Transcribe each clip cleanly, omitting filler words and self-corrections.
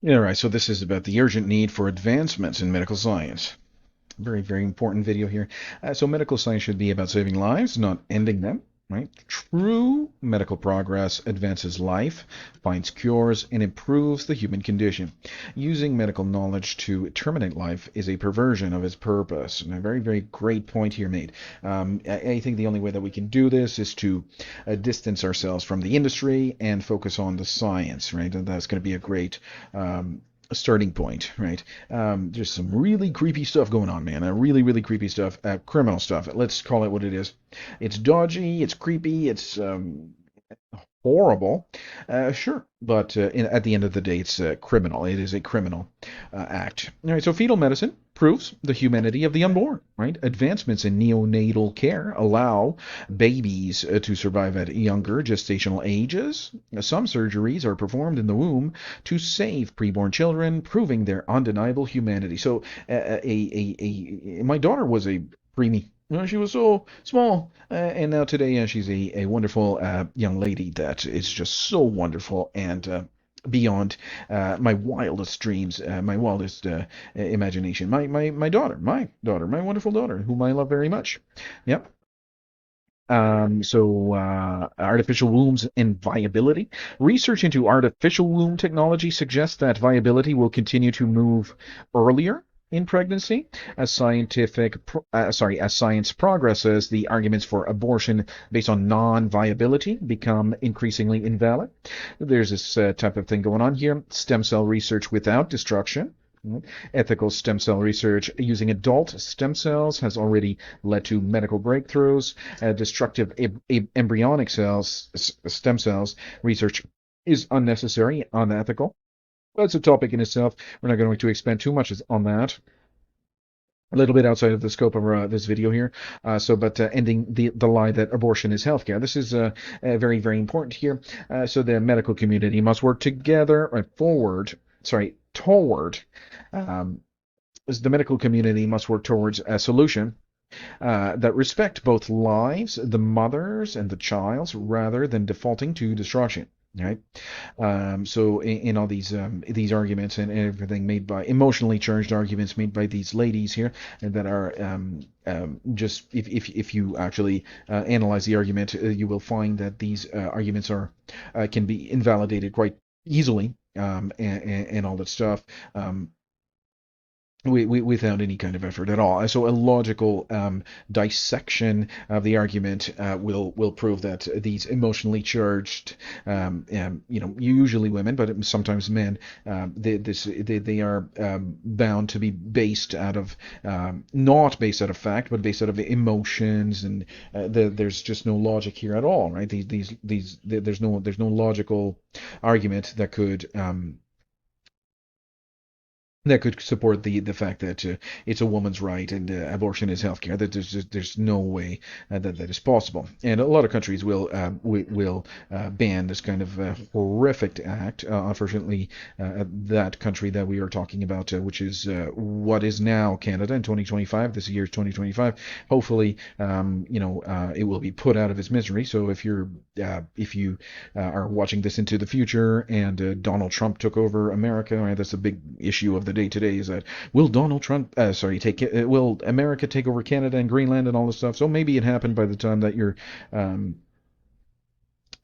All right, so this is about the urgent need for advancements in medical science. Very, very important video here. So medical science should be about saving lives, not ending them, right? True medical progress advances life, finds cures, and improves the human condition. Using medical knowledge to terminate life is a perversion of its purpose. And a very, very great point here made. I think the only way that we can do this is to distance ourselves from the industry and focus on the science, right? And that's going to be a great starting point, right? There's some really creepy stuff going on, man. Really, really creepy stuff. Criminal stuff. Let's call it what it is. It's dodgy. It's creepy. It's horrible. Sure, but at the end of the day, it's criminal. It is a criminal act. All right. So fetal medicine proves the humanity of the unborn. Right. Advancements in neonatal care allow babies to survive at younger gestational ages. Some surgeries are performed in the womb to save preborn children, proving their undeniable humanity. So, my daughter was a preemie. She was so small, and now today she's a wonderful young lady that is just so wonderful and beyond my wildest dreams, my wildest imagination. My wonderful daughter, whom I love very much. Yep. Artificial wombs and viability. Research into artificial womb technology suggests that viability will continue to move earlier in pregnancy as science progresses. The arguments for abortion based on non-viability become increasingly invalid. There's this type of thing going on here: stem cell research without destruction. Ethical stem cell research using adult stem cells has already led to medical breakthroughs. Destructive embryonic stem cells research is unnecessary, unethical. That's a topic in itself. We're not going to expand too much on that. A little bit outside of the scope of this video here. But ending the lie that abortion is healthcare. This is very, very important here. So the medical community must work together or toward. Um, the medical community must work towards a solution that respect both lives, the mothers and the child's, rather than defaulting to destruction. Right. So in all these arguments and everything made by emotionally charged arguments made by these ladies here that are just if you actually analyze the argument, you will find that these arguments are can be invalidated quite easily and all that stuff. Without any kind of effort at all. So a logical dissection of the argument will prove that these emotionally charged, usually women, but sometimes men, they are bound to be based out of not based out of fact, but based out of emotions, and there's just no logic here at all, right? There's no logical argument that could support the fact that it's a woman's right and abortion is healthcare. That there's no way that is possible. And a lot of countries will ban this kind of horrific act. Unfortunately, that country that we are talking about, which is what is now Canada in 2025. This year is 2025. Hopefully, it will be put out of its misery. So if you are watching this into the future and Donald Trump took over America, right, that's a big issue of the day today. Is that will Donald Trump, will America take over Canada and Greenland and all this stuff? So maybe it happened by the time that you're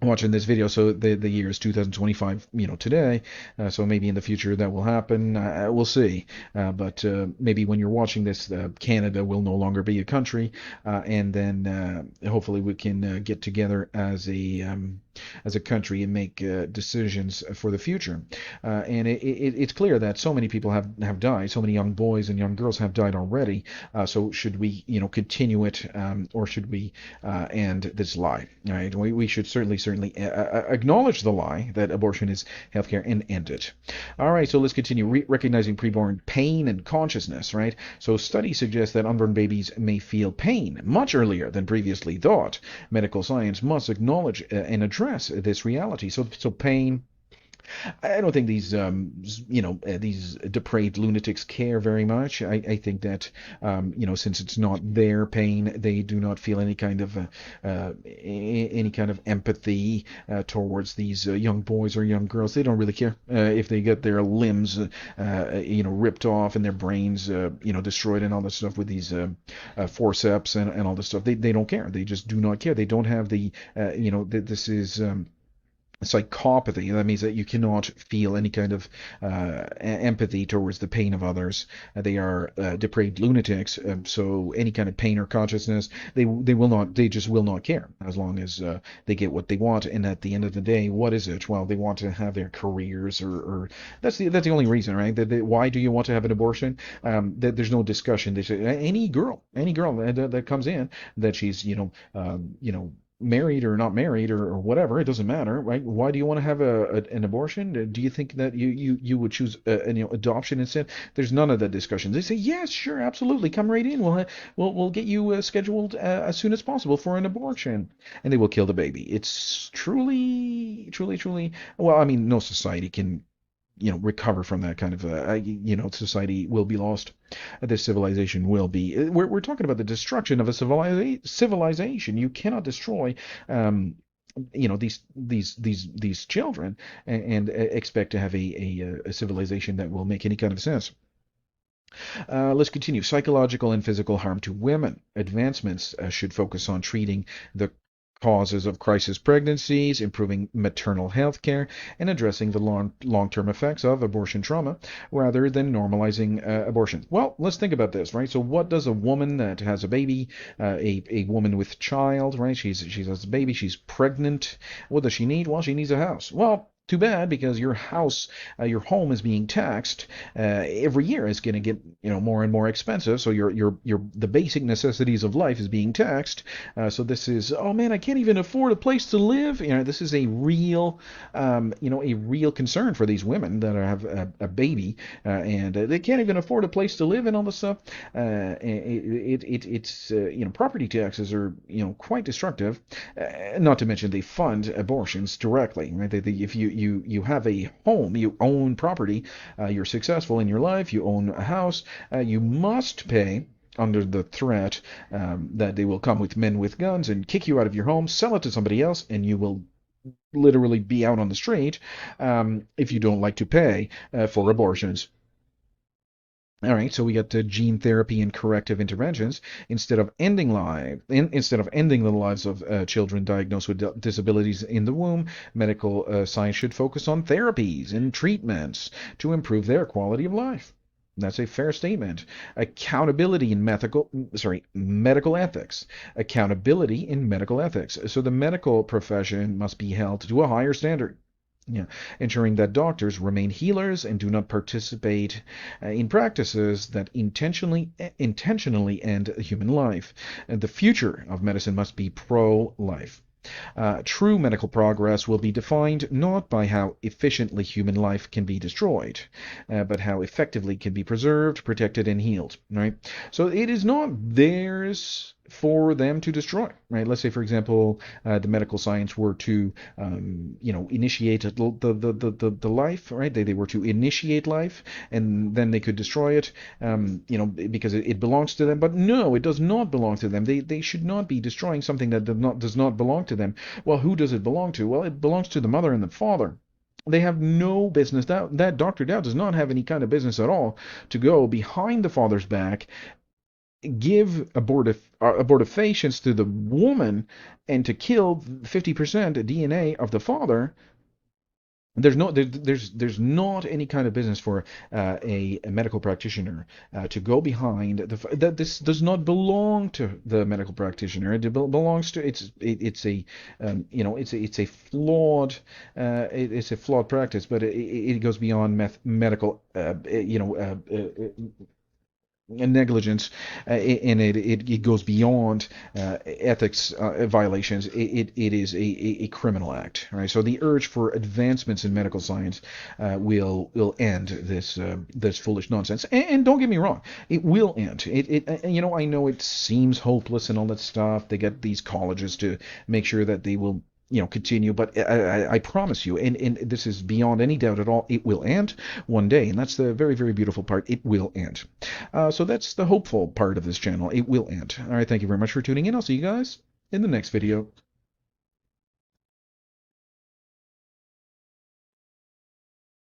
watching this video. So the year is 2025, today. So maybe in the future that will happen. We'll see. But maybe when you're watching this, Canada will no longer be a country, and then hopefully we can get together as a country and make decisions for the future. And it's clear that so many people have died. So many young boys and young girls have died already. So should we, continue it, or should we end this lie? Right? We should certainly acknowledge the lie that abortion is healthcare and end it. All right, so let's continue. Recognizing preborn pain and consciousness, right? So studies suggest that unborn babies may feel pain much earlier than previously thought. Medical science must acknowledge and address this reality. So pain I don't think these, these depraved lunatics care very much. I think that, since it's not their pain, they do not feel any kind of empathy towards these young boys or young girls. They don't really care if they get their limbs, ripped off and their brains, destroyed and all that stuff with these forceps and all this stuff. They don't care. They just do not care. They don't have this is. Psychopathy. That means that you cannot feel any kind of empathy towards the pain of others. They are depraved lunatics. So any kind of pain or consciousness, they will not. They just will not care as long as they get what they want. And at the end of the day, what is it? Well, they want to have their careers, or that's the only reason, right? Why do you want to have an abortion? There's no discussion. They say any girl that comes in that she's married or not married or whatever, it doesn't matter, right? Why do you want to have an abortion? Do you think that you would choose adoption instead? There's none of that discussion. They say yes, sure, absolutely, come right in. We'll get you scheduled as soon as possible for an abortion, and they will kill the baby. It's truly, truly, truly. Well, I mean, no society can recover from that kind of society will be lost. This civilization will be. We're talking about the destruction of a civilization. You cannot destroy these children and expect to have a civilization that will make any kind of sense. Let's continue. Psychological and physical harm to women. Advancements should focus on treating the causes of crisis pregnancies, improving maternal health care, and addressing the long-term effects of abortion trauma, rather than normalizing abortion. Well, let's think about this, right? So what does a woman that has a baby, a woman with child, right? She has a baby, she's pregnant. What does she need? Well, she needs a house. Well, too bad, because your house, your home is being taxed every year. It's going to get more and more expensive. So your the basic necessities of life is being taxed. So this is, oh man, I can't even afford a place to live. This is a real a real concern for these women that have a baby and they can't even afford a place to live and all this stuff. It's property taxes are quite destructive. Not to mention they fund abortions directly, right? If you have a home, you own property, you're successful in your life, you own a house, you must pay under the threat that they will come with men with guns and kick you out of your home, sell it to somebody else, and you will literally be out on the street if you don't like to pay for abortions. All right, so we got gene therapy and corrective interventions instead of ending the lives of children diagnosed with disabilities in the womb. Medical science should focus on therapies and treatments to improve their quality of life. That's a fair statement. Accountability in medical ethics. Accountability in medical ethics. So the medical profession must be held to a higher standard. Yeah, ensuring that doctors remain healers and do not participate in practices that intentionally end human life. And the future of medicine must be pro-life. True medical progress will be defined not by how efficiently human life can be destroyed, but how effectively it can be preserved, protected, and healed. Right? So it is not theirs for them to destroy. Right? Let's say, for example, the medical science were to, initiate the life. Right? They were to initiate life, and then they could destroy it. Because it belongs to them. But no, it does not belong to them. They should not be destroying something that does not belong to them. Well, who does it belong to? Well, it belongs to the mother and the father. They have no business. That Dr. Dow does not have any kind of business at all to go behind the father's back, give abortifacients to the woman, and to kill 50% DNA of the father. There's not any kind of business for a medical practitioner to go behind that. This does not belong to the medical practitioner. It belongs to it's a flawed it's a flawed practice, but it goes beyond medical negligence, and it goes beyond ethics violations. It is a criminal act, right? So the urge for advancements in medical science will end this foolish nonsense. And don't get me wrong, it will end. I know it seems hopeless and all that stuff. They get these colleges to make sure that they will continue. But I promise you, and this is beyond any doubt at all, it will end one day, and that's the very, very beautiful part. It will end. So that's the hopeful part of this channel. It will end. All right, thank you very much for tuning in. I'll see you guys in the next video.